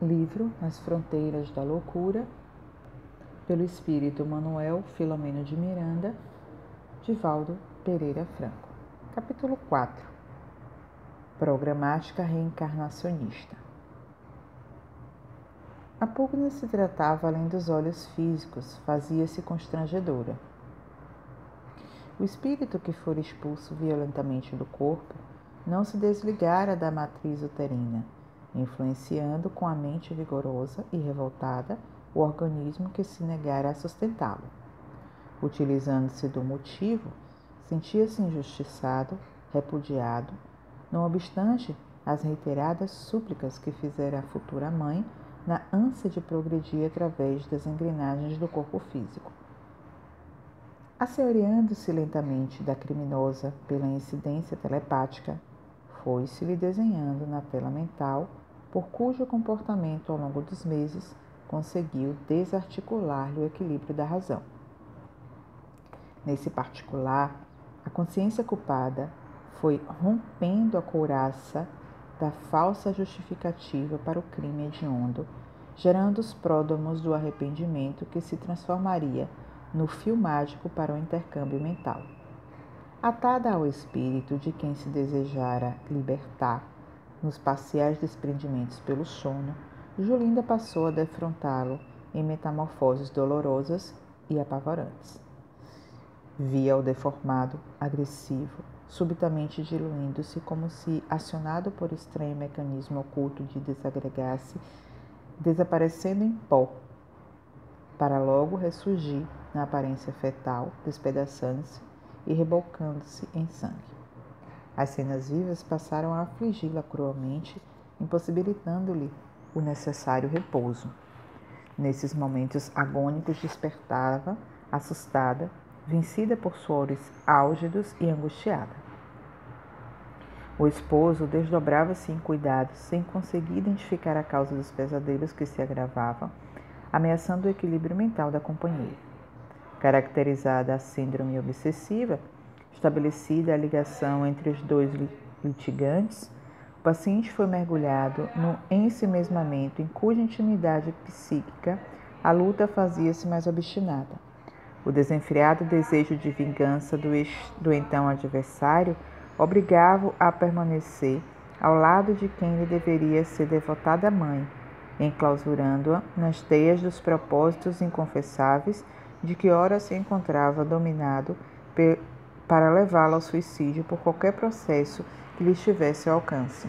Livro Nas Fronteiras da Loucura, pelo espírito Manuel Filomeno de Miranda, de Valdo Pereira Franco. Capítulo 4. Programática reencarnacionista. A pugna se tratava além dos olhos físicos, fazia-se constrangedora. O espírito que fora expulso violentamente do corpo não se desligara da matriz uterina, influenciando com a mente vigorosa e revoltada o organismo que se negara a sustentá-lo. Utilizando-se do motivo, sentia-se injustiçado, repudiado, não obstante as reiteradas súplicas que fizera a futura mãe na ânsia de progredir através das engrenagens do corpo físico. Asseoreando-se lentamente da criminosa pela incidência telepática, foi-se-lhe desenhando na tela mental, por cujo comportamento ao longo dos meses conseguiu desarticular-lhe o equilíbrio da razão. Nesse particular, a consciência culpada foi rompendo a couraça da falsa justificativa para o crime hediondo, gerando os pródromos do arrependimento que se transformaria no fio mágico para o intercâmbio mental. Atada ao espírito de quem se desejara libertar, nos parciais desprendimentos pelo sono, Julinda passou a defrontá-lo em metamorfoses dolorosas e apavorantes. Via-o deformado, agressivo, subitamente diluindo-se como se, acionado por estranho mecanismo oculto de desagregar-se, desaparecendo em pó, para logo ressurgir na aparência fetal, despedaçando-se e rebolcando-se em sangue. As cenas vivas passaram a afligi-la cruelmente, impossibilitando-lhe o necessário repouso. Nesses momentos agônicos despertava, assustada, vencida por suores álgidos e angustiada. O esposo desdobrava-se em cuidados, sem conseguir identificar a causa dos pesadelos que se agravavam, ameaçando o equilíbrio mental da companheira. Caracterizada a síndrome obsessiva, estabelecida a ligação entre os dois litigantes, o paciente foi mergulhado no ensimesmamento em cuja intimidade psíquica a luta fazia-se mais obstinada. O desenfreado desejo de vingança do então adversário obrigava-o a permanecer ao lado de quem lhe deveria ser devotada mãe, enclausurando-a nas teias dos propósitos inconfessáveis de que ora se encontrava dominado para levá-la ao suicídio por qualquer processo que lhe estivesse ao alcance.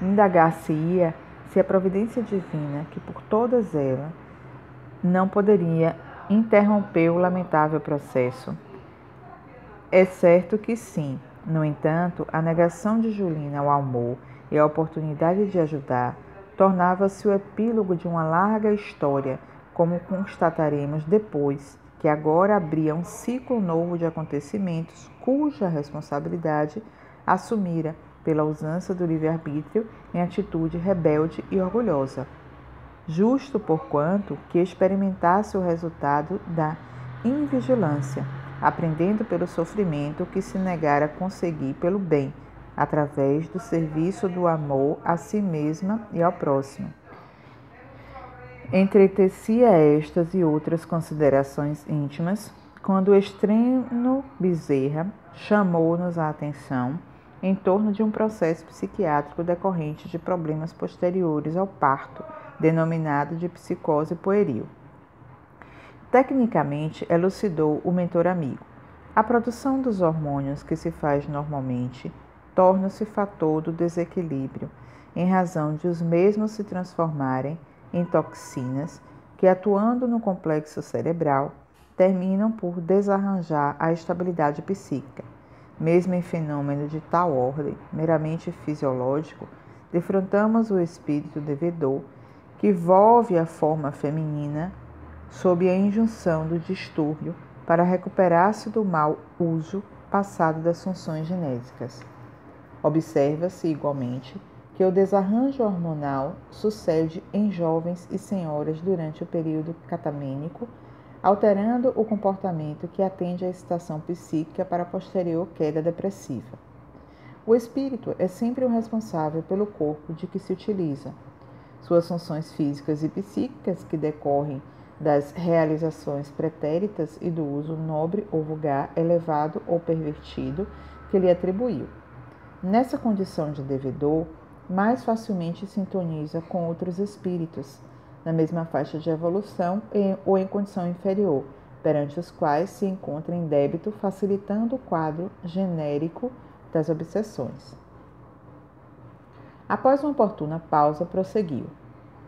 Indagar-se-ia se a providência divina, que por todas elas não poderia interromper o lamentável processo. É certo que sim. No entanto, a negação de Julina ao amor e a oportunidade de ajudar tornava-se o epílogo de uma larga história, como constataremos depois, que agora abria um ciclo novo de acontecimentos cuja responsabilidade assumira pela usança do livre-arbítrio em atitude rebelde e orgulhosa, justo porquanto que experimentasse o resultado da invigilância, aprendendo pelo sofrimento que se negara a conseguir pelo bem, através do serviço do amor a si mesma e ao próximo. Entretecia estas e outras considerações íntimas, quando o extremo Bezerra chamou-nos a atenção em torno de um processo psiquiátrico decorrente de problemas posteriores ao parto, denominado de psicose pueril. Tecnicamente, elucidou o mentor amigo. A produção dos hormônios que se faz normalmente torna-se fator do desequilíbrio, em razão de os mesmos se transformarem em toxinas que, atuando no complexo cerebral, terminam por desarranjar a estabilidade psíquica. Mesmo em fenômeno de tal ordem, meramente fisiológico, defrontamos o espírito devedor que volve à forma feminina sob a injunção do distúrbio para recuperar-se do mau uso passado das funções genésicas. Observa-se igualmente que o desarranjo hormonal sucede em jovens e senhoras durante o período catamênico, alterando o comportamento que atende à excitação psíquica para a posterior queda depressiva. O espírito é sempre o responsável pelo corpo de que se utiliza. Suas funções físicas e psíquicas, que decorrem das realizações pretéritas e do uso nobre ou vulgar, elevado ou pervertido que lhe atribuiu. Nessa condição de devedor, mais facilmente sintoniza com outros espíritos, na mesma faixa de evolução ou em condição inferior, perante os quais se encontra em débito, facilitando o quadro genérico das obsessões. Após uma oportuna pausa, prosseguiu.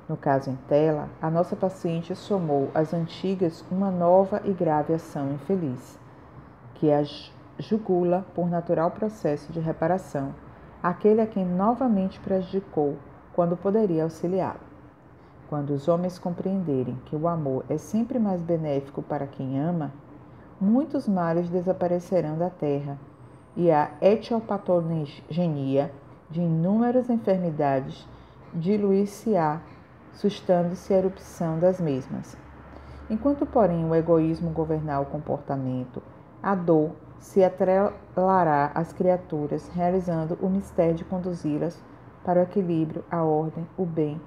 No caso em tela, a nossa paciente somou às antigas uma nova e grave ação infeliz, que a jugula por natural processo de reparação, aquele a quem novamente prejudicou quando poderia auxiliá-lo. Quando os homens compreenderem que o amor é sempre mais benéfico para quem ama, muitos males desaparecerão da terra e a etiopatogenia de inúmeras enfermidades diluir-se-á, sustando-se a erupção das mesmas. Enquanto, porém, o egoísmo governar o comportamento, a dor se atrelará às criaturas, realizando o mistério de conduzi-las para o equilíbrio, a ordem, o bem,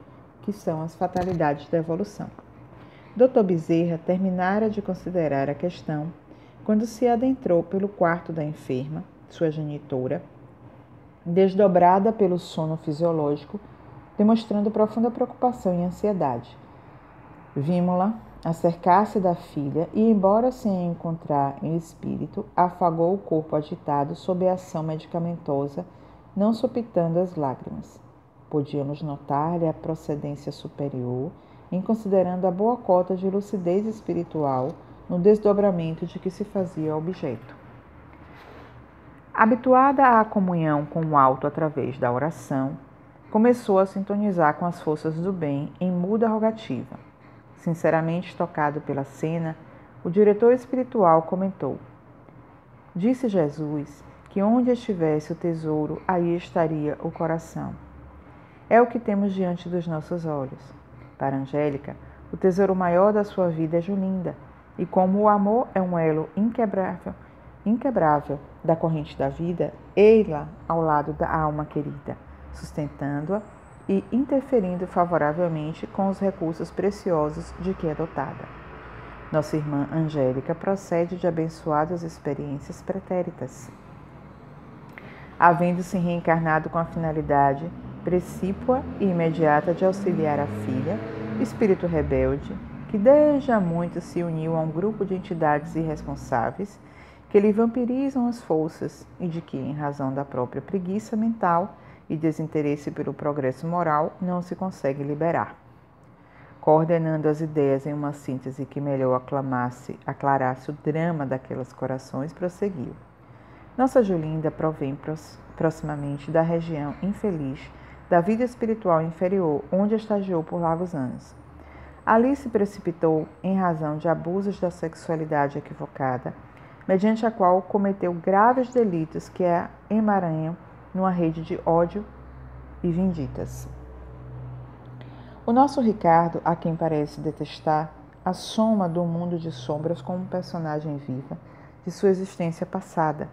que são as fatalidades da evolução. Dr. Bezerra terminara de considerar a questão quando se adentrou pelo quarto da enferma, sua genitora, desdobrada pelo sono fisiológico, demonstrando profunda preocupação e ansiedade. Vimo-la acercar-se da filha e, embora sem a encontrar em espírito, afagou o corpo agitado sob a ação medicamentosa, não sopitando as lágrimas. Podíamos notar-lhe a procedência superior, em considerando a boa cota de lucidez espiritual no desdobramento de que se fazia objeto. Habituada à comunhão com o alto através da oração, começou a sintonizar com as forças do bem em muda rogativa. Sinceramente tocado pela cena, o diretor espiritual comentou: disse Jesus que onde estivesse o tesouro, aí estaria o coração. É o que temos diante dos nossos olhos. Para Angélica, o tesouro maior da sua vida é Julinda, e como o amor é um elo inquebrável da corrente da vida, ei-la ao lado da alma querida, sustentando-a e interferindo favoravelmente com os recursos preciosos de que é dotada. Nossa irmã Angélica procede de abençoadas experiências pretéritas, havendo-se reencarnado com a finalidade precípua e imediata de auxiliar a filha, espírito rebelde, que desde há muito se uniu a um grupo de entidades irresponsáveis que lhe vampirizam as forças e de que, em razão da própria preguiça mental e desinteresse pelo progresso moral, não se consegue liberar. Coordenando as ideias em uma síntese que melhor aclarasse o drama daqueles corações, prosseguiu. Nossa Julinda provém proximamente da região infeliz da vida espiritual inferior, onde estagiou por largos anos. Ali se precipitou em razão de abusos da sexualidade equivocada, mediante a qual cometeu graves delitos que a emaranham numa rede de ódio e vinditas. O nosso Ricardo, a quem parece detestar, assoma do mundo de sombras como personagem viva de sua existência passada,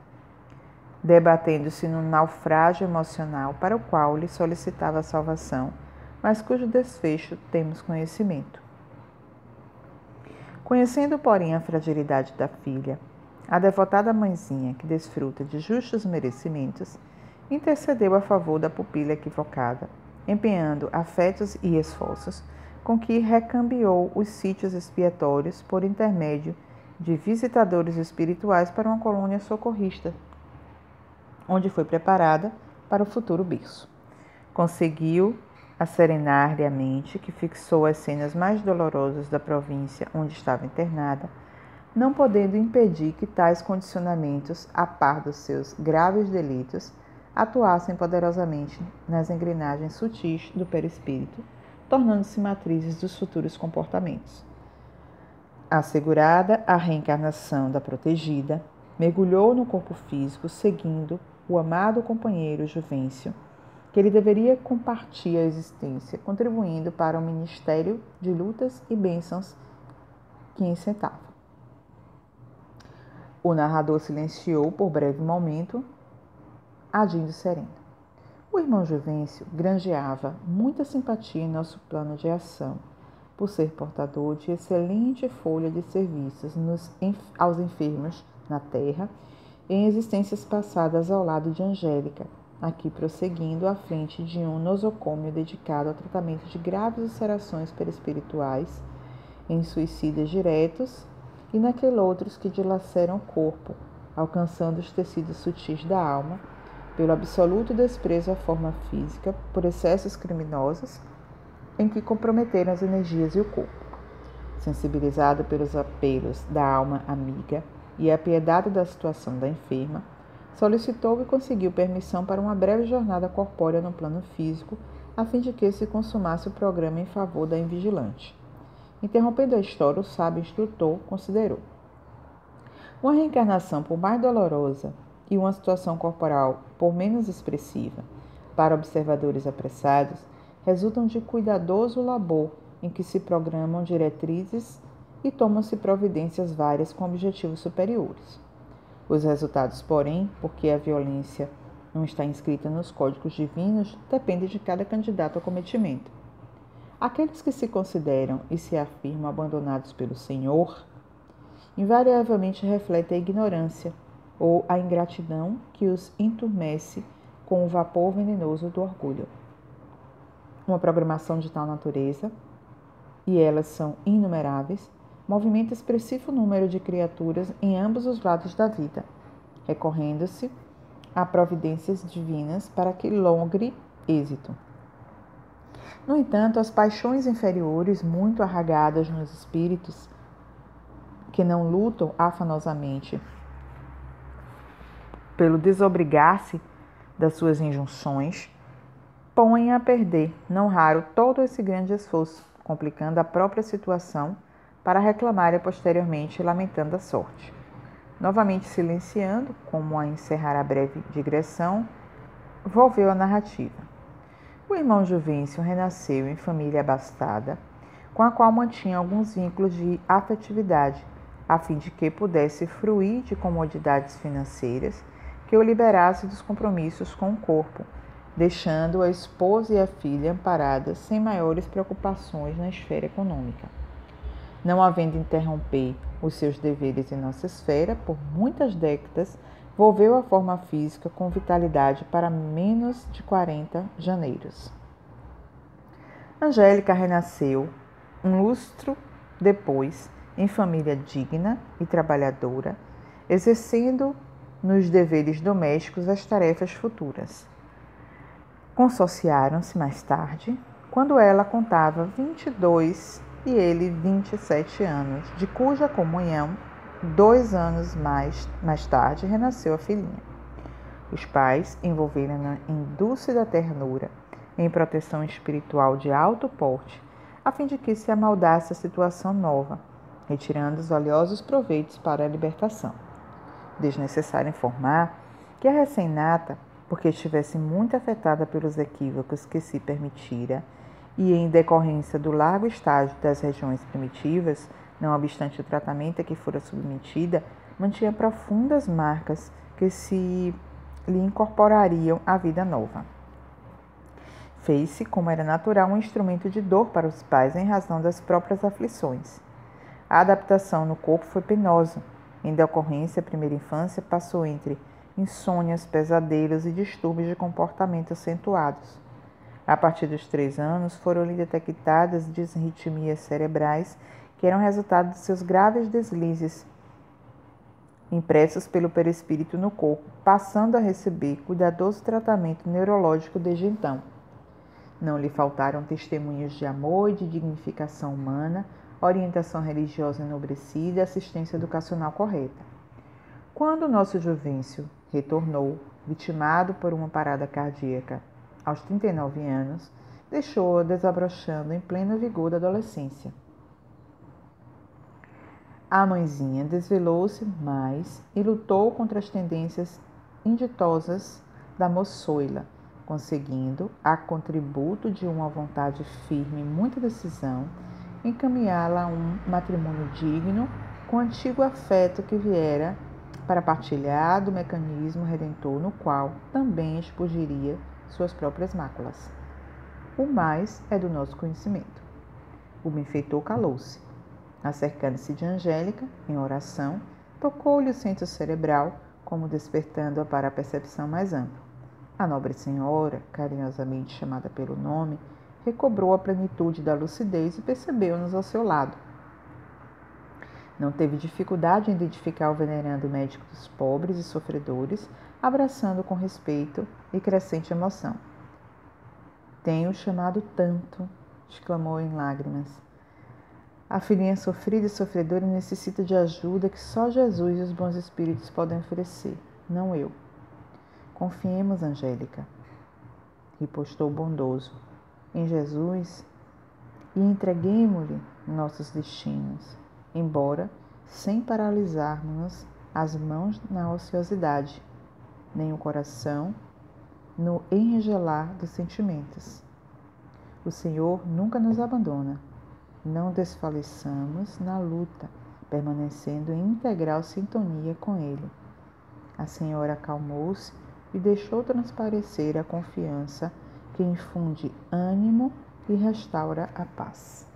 debatendo-se no naufrágio emocional para o qual lhe solicitava salvação, mas cujo desfecho temos conhecimento. Conhecendo, porém, a fragilidade da filha, a devotada mãezinha, que desfruta de justos merecimentos, intercedeu a favor da pupila equivocada, empenhando afetos e esforços com que recambiou os sítios expiatórios por intermédio de visitadores espirituais para uma colônia socorrista, onde foi preparada para o futuro berço. Conseguiu acerenar-lhe a mente, que fixou as cenas mais dolorosas da província onde estava internada, não podendo impedir que tais condicionamentos, a par dos seus graves delitos, atuassem poderosamente nas engrenagens sutis do perispírito, tornando-se matrizes dos futuros comportamentos. Assegurada a reencarnação da protegida, mergulhou no corpo físico, seguindo o amado companheiro Juvencio, que ele deveria compartir a existência, contribuindo para o ministério de lutas e bênçãos que encetava. O narrador silenciou por breve momento, agindo sereno. O irmão Juvencio granjeava muita simpatia em nosso plano de ação, por ser portador de excelente folha de serviços aos enfermos na terra, em existências passadas ao lado de Angélica, aqui prosseguindo à frente de um nosocômio dedicado ao tratamento de graves ulcerações perispirituais, em suicidas diretos e naquele outros que dilaceram o corpo, alcançando os tecidos sutis da alma, pelo absoluto desprezo à forma física, por excessos criminosos, em que comprometeram as energias e o corpo. Sensibilizado pelos apelos da alma amiga e apiedado da situação da enferma, solicitou e conseguiu permissão para uma breve jornada corpórea no plano físico, a fim de que se consumasse o programa em favor da invigilante. Interrompendo a história, o sábio instrutor considerou: uma reencarnação, por mais dolorosa, e uma situação corporal, por menos expressiva, para observadores apressados, resultam de cuidadoso labor em que se programam diretrizes e tomam-se providências várias com objetivos superiores. Os resultados, porém, porque a violência não está inscrita nos códigos divinos, dependem de cada candidato ao cometimento. Aqueles que se consideram e se afirmam abandonados pelo Senhor, invariavelmente refletem a ignorância ou a ingratidão que os entumece com o vapor venenoso do orgulho. Uma programação de tal natureza, e elas são inumeráveis, movimenta expressivo número de criaturas em ambos os lados da vida, recorrendo-se a providências divinas para que logre êxito. No entanto, as paixões inferiores, muito arraigadas nos espíritos, que não lutam afanosamente pelo desobrigar-se das suas injunções, põem a perder, não raro, todo esse grande esforço, complicando a própria situação para reclamarem posteriormente, lamentando a sorte. Novamente silenciando, como a encerrar a breve digressão, volveu a narrativa. O irmão Juvencio renasceu em família abastada, com a qual mantinha alguns vínculos de afetividade, a fim de que pudesse fruir de comodidades financeiras que o liberasse dos compromissos com o corpo, deixando a esposa e a filha amparadas sem maiores preocupações na esfera econômica. Não havendo interromper os seus deveres em nossa esfera, por muitas décadas, volveu à forma física com vitalidade para menos de 40 janeiros. Angélica renasceu um lustro depois, em família digna e trabalhadora, exercendo nos deveres domésticos as tarefas futuras. Consociaram-se mais tarde, quando ela contava 22 e ele 27 anos, de cuja comunhão, 2 anos mais tarde, renasceu a filhinha. Os pais envolveram-na em dúlcida ternura, em proteção espiritual de alto porte, a fim de que se amoldasse a situação nova, retirando os valiosos proveitos para a libertação. Desnecessário informar que a recém-nata, porque estivesse muito afetada pelos equívocos que se permitira, e em decorrência do largo estágio das regiões primitivas, não obstante o tratamento a que fora submetida, mantinha profundas marcas que se lhe incorporariam à vida nova. Fez-se, como era natural, um instrumento de dor para os pais em razão das próprias aflições. A adaptação no corpo foi penosa. Em decorrência, a primeira infância passou entre insônias, pesadelos e distúrbios de comportamento acentuados. A partir dos 3 anos, foram-lhe detectadas disritmias cerebrais que eram resultado de seus graves deslizes impressos pelo perispírito no corpo, passando a receber cuidadoso tratamento neurológico desde então. Não lhe faltaram testemunhos de amor e de dignificação humana, orientação religiosa enobrecida e assistência educacional correta. Quando nosso Juvencio retornou, vitimado por uma parada cardíaca aos 39 anos, deixou-a desabrochando em pleno vigor da adolescência. A mãezinha desvelou-se mais e lutou contra as tendências inditosas da moçoila, conseguindo, a contributo de uma vontade firme e muita decisão, encaminhá-la a um matrimônio digno com o antigo afeto que viera para partilhar do mecanismo redentor no qual também expurgiria suas próprias máculas. O mais é do nosso conhecimento. O benfeitor calou-se. Acercando-se de Angélica, em oração, tocou-lhe o centro cerebral, como despertando-a para a percepção mais ampla. A nobre senhora, carinhosamente chamada pelo nome, recobrou a plenitude da lucidez e percebeu-nos ao seu lado. Não teve dificuldade em identificar o venerando médico dos pobres e sofredores, abraçando com respeito e crescente emoção. Tenho chamado tanto, exclamou em lágrimas. A filhinha sofrida e sofredora necessita de ajuda que só Jesus e os bons espíritos podem oferecer, não eu. Confiemos, Angélica, ripostou o bondoso, em Jesus e entreguemo-lhe nossos destinos, embora sem paralisarmos as mãos na ociosidade, nem o coração no enregelar dos sentimentos. O Senhor nunca nos abandona. Não desfaleçamos na luta, permanecendo em integral sintonia com Ele. A senhora acalmou-se e deixou transparecer a confiança que infunde ânimo e restaura a paz.